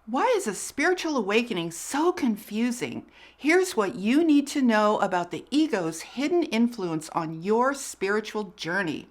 Why is a spiritual awakening so confusing? Here's what you need to know about the ego's hidden influence on your spiritual journey.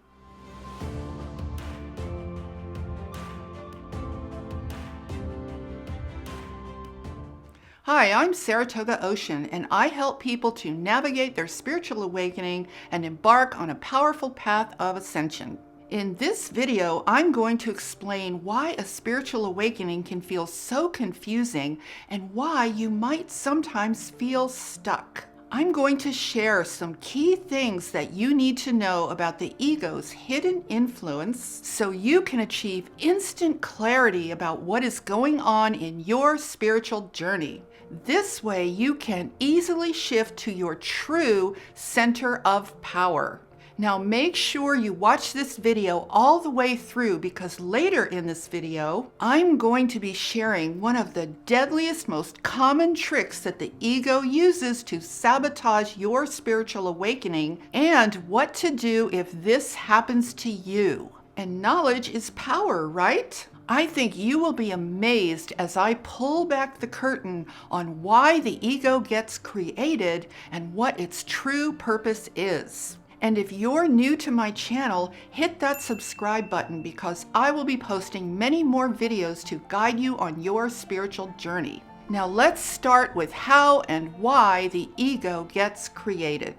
Hi, I'm Saratoga Ocean, and I help people to navigate their spiritual awakening and embark on a powerful path of ascension. In this video, I'm going to explain why a spiritual awakening can feel so confusing and why you might sometimes feel stuck. I'm going to share some key things that you need to know about the ego's hidden influence so you can achieve instant clarity about what is going on in your spiritual journey. This way, you can easily shift to your true center of power. Now make sure you watch this video all the way through because later in this video, I'm going to be sharing one of the deadliest, most common tricks that the ego uses to sabotage your spiritual awakening and what to do if this happens to you. And knowledge is power, right? I think you will be amazed as I pull back the curtain on why the ego gets created and what its true purpose is. And if you're new to my channel, hit that subscribe button because I will be posting many more videos to guide you on your spiritual journey. Now let's start with how and why the ego gets created.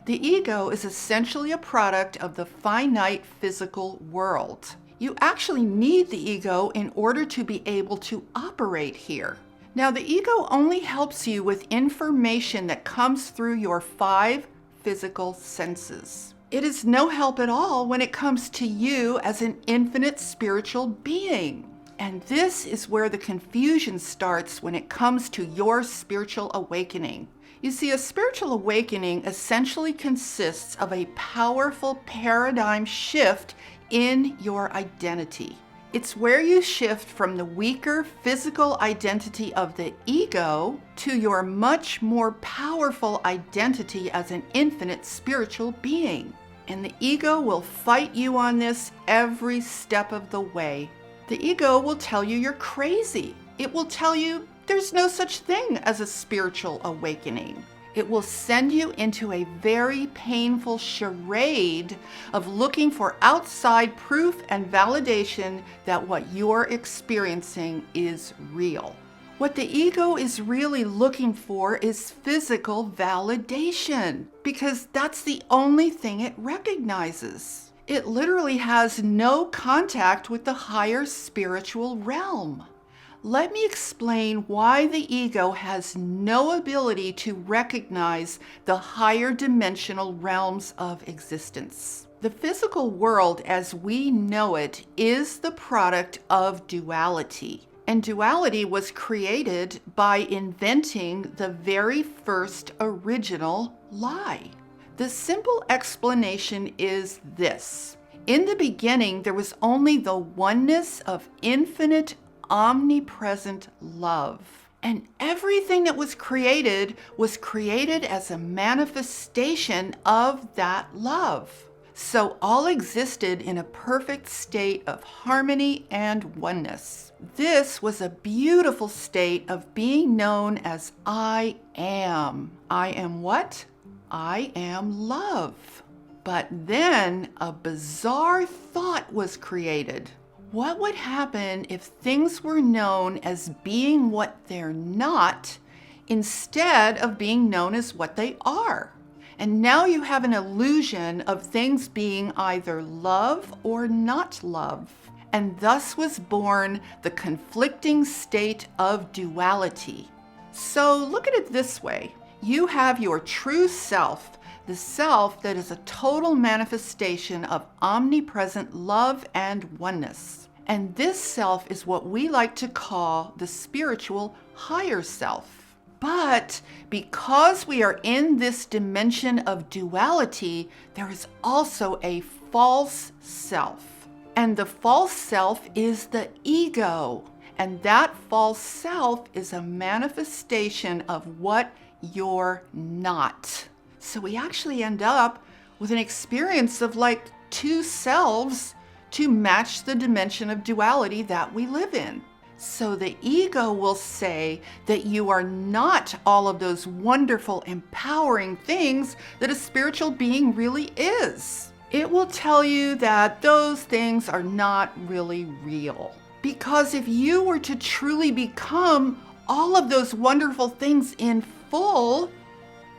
The ego is essentially a product of the finite physical world. You actually need the ego in order to be able to operate here. Now the ego only helps you with information that comes through your five physical senses. It is no help at all when it comes to you as an infinite spiritual being. And this is where the confusion starts when it comes to your spiritual awakening. You see, a spiritual awakening essentially consists of a powerful paradigm shift in your identity. It's where you shift from the weaker physical identity of the ego to your much more powerful identity as an infinite spiritual being. And the ego will fight you on this every step of the way. The ego will tell you you're crazy. It will tell you there's no such thing as a spiritual awakening. It will send you into a very painful charade of looking for outside proof and validation that what you're experiencing is real. What the ego is really looking for is physical validation, because that's the only thing it recognizes. It literally has no contact with the higher spiritual realm. Let me explain why the ego has no ability to recognize the higher dimensional realms of existence. The physical world as we know it is the product of duality. And duality was created by inventing the very first original lie. The simple explanation is this. In the beginning, there was only the oneness of infinite omnipresent love. And everything that was created as a manifestation of that love. So all existed in a perfect state of harmony and oneness. This was a beautiful state of being known as I am. I am what? I am love. But then a bizarre thought was created. What would happen if things were known as being what they're not instead of being known as what they are? And now you have an illusion of things being either love or not love. And thus was born the conflicting state of duality. So look at it this way. You have your true self, the self that is a total manifestation of omnipresent love and oneness. And this self is what we like to call the spiritual higher self. But because we are in this dimension of duality, there is also a false self. And the false self is the ego. And that false self is a manifestation of what you're not. So we actually end up with an experience of like two selves to match the dimension of duality that we live in. So the ego will say that you are not all of those wonderful, empowering things that a spiritual being really is. It will tell you that those things are not really real. Because if you were to truly become all of those wonderful things in full,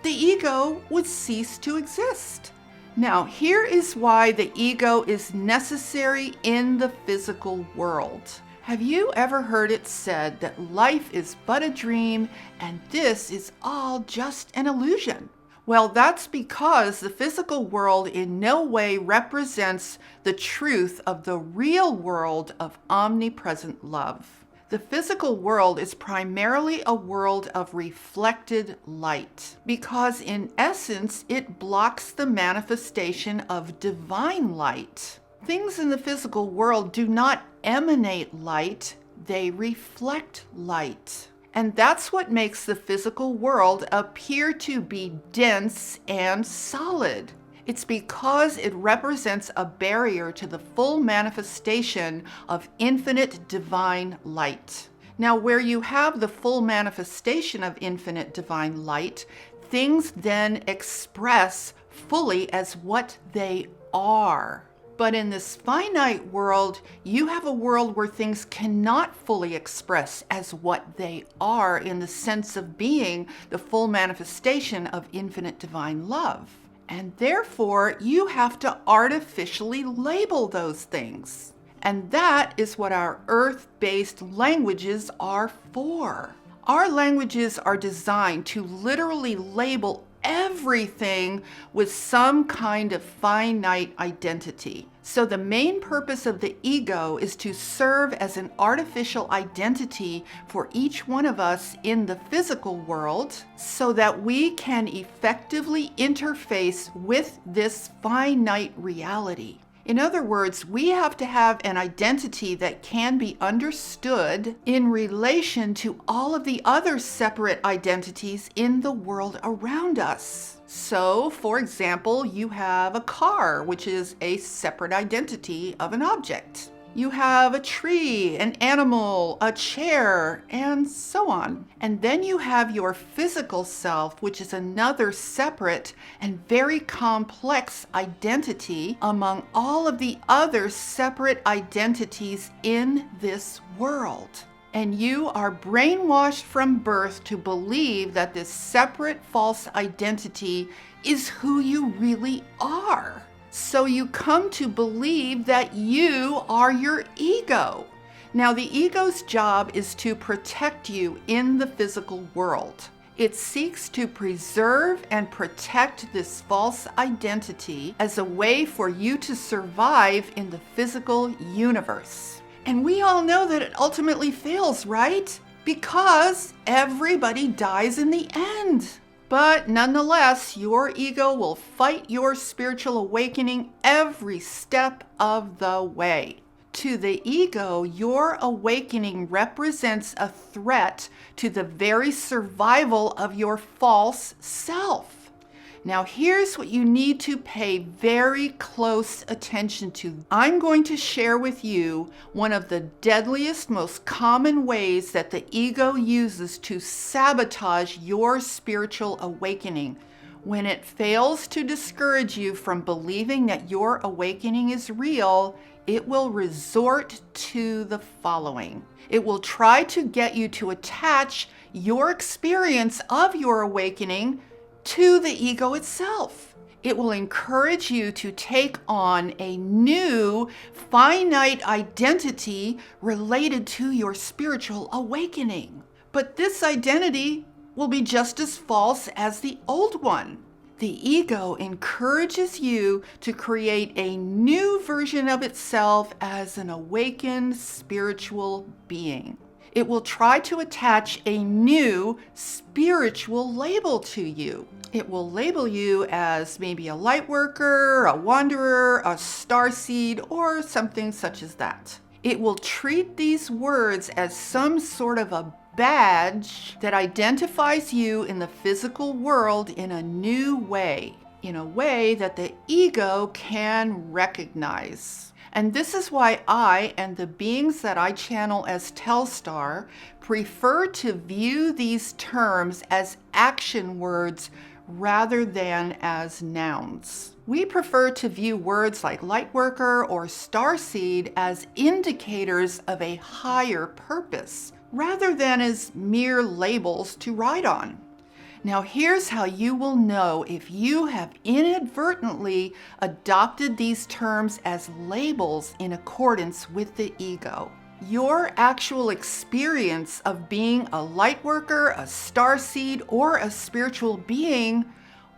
the ego would cease to exist. Now, here is why the ego is necessary in the physical world. Have you ever heard it said that life is but a dream and this is all just an illusion? Well, that's because the physical world in no way represents the truth of the real world of omnipresent love. The physical world is primarily a world of reflected light because in essence it blocks the manifestation of divine light. Things in the physical world do not emanate light, they reflect light. And that's what makes the physical world appear to be dense and solid. It's because it represents a barrier to the full manifestation of infinite divine light. Now, where you have the full manifestation of infinite divine light, things then express fully as what they are. But in this finite world, you have a world where things cannot fully express as what they are in the sense of being the full manifestation of infinite divine love. And therefore, you have to artificially label those things. And that is what our earth-based languages are for. Our languages are designed to literally label everything with some kind of finite identity. So the main purpose of the ego is to serve as an artificial identity for each one of us in the physical world so that we can effectively interface with this finite reality. In other words, we have to have an identity that can be understood in relation to all of the other separate identities in the world around us. So, for example, you have a car, which is a separate identity of an object. You have a tree, an animal, a chair, and so on. And then you have your physical self, which is another separate and very complex identity among all of the other separate identities in this world. And you are brainwashed from birth to believe that this separate false identity is who you really are. So you come to believe that you are your ego. Now, the ego's job is to protect you in the physical world. It seeks to preserve and protect this false identity as a way for you to survive in the physical universe. And we all know that it ultimately fails, right? Because everybody dies in the end. But nonetheless, your ego will fight your spiritual awakening every step of the way. To the ego, your awakening represents a threat to the very survival of your false self. Now, here's what you need to pay very close attention to. I'm going to share with you one of the deadliest, most common ways that the ego uses to sabotage your spiritual awakening. When it fails to discourage you from believing that your awakening is real, it will resort to the following. It will try to get you to attach your experience of your awakening to the ego itself. It will encourage you to take on a new finite identity related to your spiritual awakening. But this identity will be just as false as the old one. The ego encourages you to create a new version of itself as an awakened spiritual being. It will try to attach a new spiritual label to you. It will label you as maybe a lightworker, a wanderer, a starseed, or something such as that. It will treat these words as some sort of a badge that identifies you in the physical world in a new way, in a way that the ego can recognize. And this is why I and the beings that I channel as Telstar prefer to view these terms as action words rather than as nouns. We prefer to view words like lightworker or starseed as indicators of a higher purpose, rather than as mere labels to write on. Now here's how you will know if you have inadvertently adopted these terms as labels in accordance with the ego. Your actual experience of being a lightworker, a starseed, or a spiritual being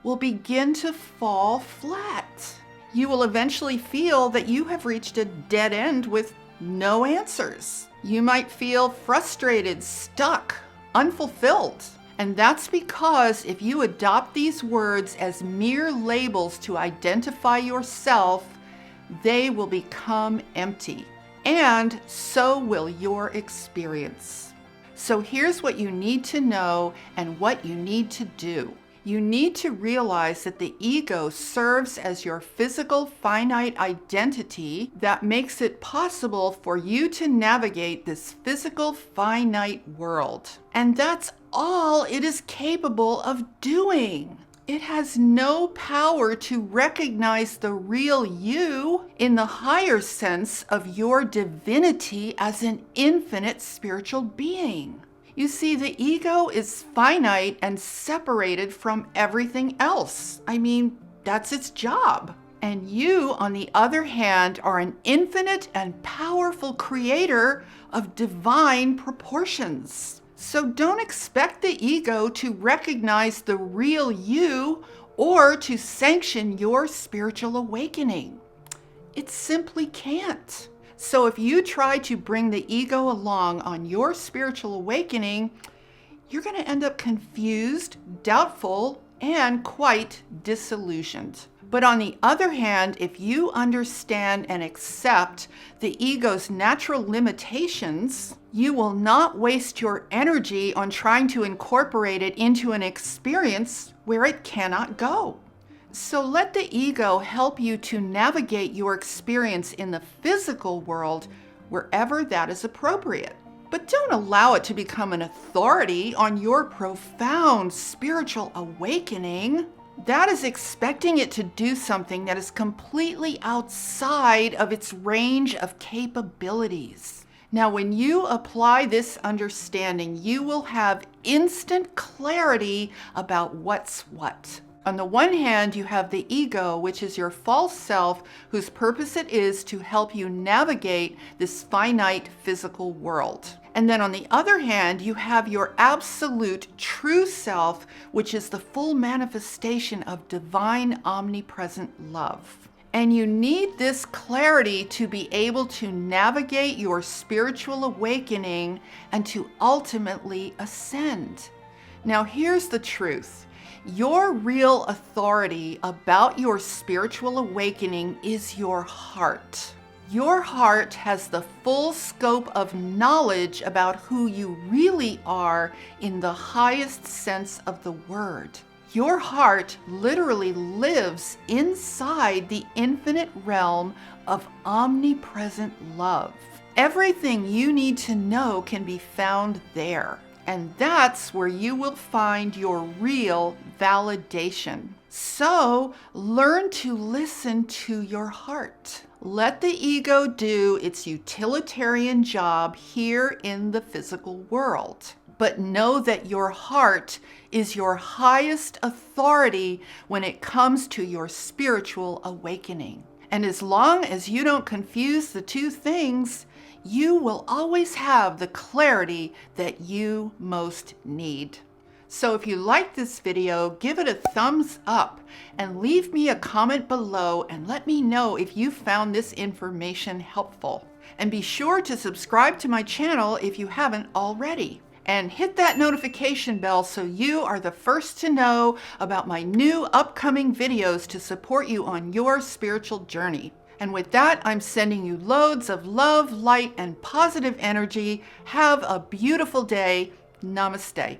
will begin to fall flat. You will eventually feel that you have reached a dead end with no answers. You might feel frustrated, stuck, unfulfilled. And that's because if you adopt these words as mere labels to identify yourself, they will become empty. And so will your experience. So here's what you need to know and what you need to do. You need to realize that the ego serves as your physical finite identity that makes it possible for you to navigate this physical finite world. And that's all it is capable of doing. It has no power to recognize the real you in the higher sense of your divinity as an infinite spiritual being. You see, the ego is finite and separated from everything else. I mean, that's its job. And you, on the other hand, are an infinite and powerful creator of divine proportions. So don't expect the ego to recognize the real you or to sanction your spiritual awakening. It simply can't. So if you try to bring the ego along on your spiritual awakening, you're going to end up confused, doubtful, and quite disillusioned. But on the other hand, if you understand and accept the ego's natural limitations, you will not waste your energy on trying to incorporate it into an experience where it cannot go. So let the ego help you to navigate your experience in the physical world wherever that is appropriate. But don't allow it to become an authority on your profound spiritual awakening. That is expecting it to do something that is completely outside of its range of capabilities. Now, when you apply this understanding, you will have instant clarity about what's what. On the one hand, you have the ego, which is your false self, whose purpose it is to help you navigate this finite physical world. And then on the other hand, you have your absolute true self, which is the full manifestation of divine omnipresent love. And you need this clarity to be able to navigate your spiritual awakening and to ultimately ascend. Now, here's the truth. Your real authority about your spiritual awakening is your heart. Your heart has the full scope of knowledge about who you really are in the highest sense of the word. Your heart literally lives inside the infinite realm of omnipresent love. Everything you need to know can be found there. And that's where you will find your real validation. So learn to listen to your heart. Let the ego do its utilitarian job here in the physical world. But know that your heart is your highest authority when it comes to your spiritual awakening. And as long as you don't confuse the two things, you will always have the clarity that you most need. So if you like this video, give it a thumbs up and leave me a comment below and let me know if you found this information helpful. And be sure to subscribe to my channel if you haven't already. And hit that notification bell so you are the first to know about my new upcoming videos to support you on your spiritual journey. And with that, I'm sending you loads of love, light, and positive energy. Have a beautiful day. Namaste.